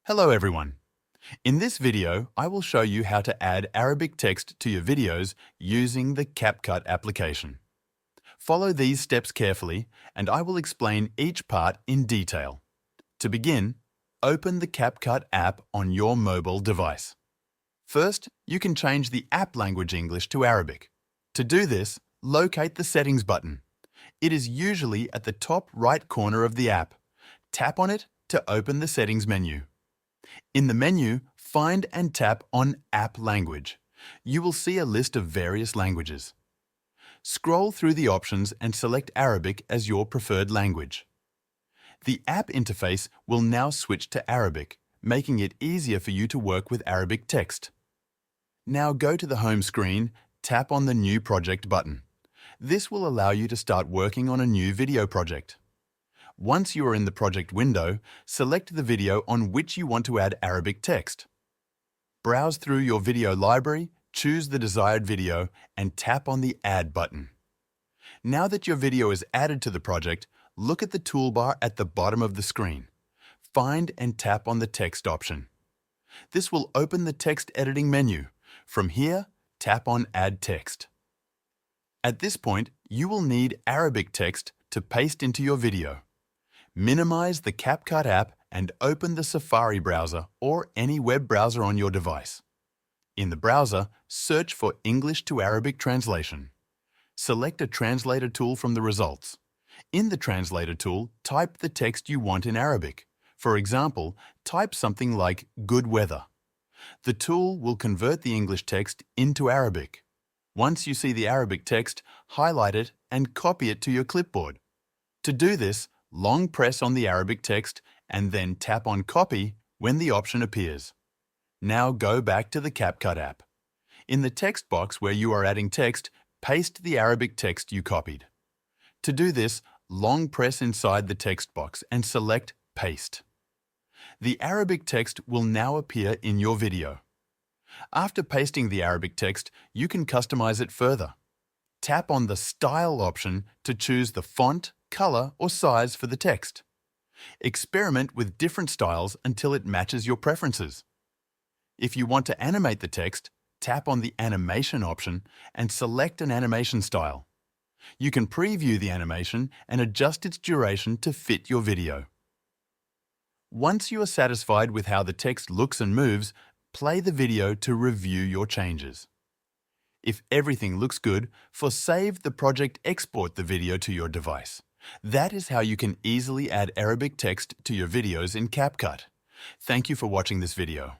Hello everyone. In this video, I will show you how to add Arabic text to your videos using the CapCut application. Follow these steps carefully and I will explain each part in detail. To begin, open the CapCut app on your mobile device. First, you can change the app language English to Arabic. To do this, locate the Settings button. It is usually at the top right corner of the app. Tap on it to open the Settings menu. In the menu, find and tap on App Language. You will see a list of various languages. Scroll through the options and select Arabic as your preferred language. The app interface will now switch to Arabic, making it easier for you to work with Arabic text. Now go to the home screen, tap on the New Project button. This will allow you to start working on a new video project. Once you are in the project window, select the video on which you want to add Arabic text. Browse through your video library, choose the desired video, and tap on the Add button. Now that your video is added to the project, look at the toolbar at the bottom of the screen. Find and tap on the Text option. This will open the text editing menu. From here, tap on Add Text. At this point, you will need Arabic text to paste into your video. Minimize the CapCut app and open the Safari browser or any web browser on your device. In the browser, search for English to Arabic translation. Select a translator tool from the results. In the translator tool, type the text you want in Arabic. For example, type something like "good weather." The tool will convert the English text into Arabic. Once you see the Arabic text, highlight it and copy it to your clipboard. To do this, long press on the Arabic text and then tap on Copy when the option appears. Now go back to the CapCut app. In the text box where you are adding text, paste the Arabic text you copied. To do this, long press inside the text box and select Paste. The Arabic text will now appear in your video. After pasting the Arabic text, you can customize it further. Tap on the Style option to choose the font, color, or size for the text. Experiment with different styles until it matches your preferences. If you want to animate the text, tap on the Animation option and select an animation style. You can preview the animation and adjust its duration to fit your video. Once you are satisfied with how the text looks and moves, play the video to review your changes. If everything looks good, for Save the Project, export the video to your device. That is how you can easily add Arabic text to your videos in CapCut. Thank you for watching this video.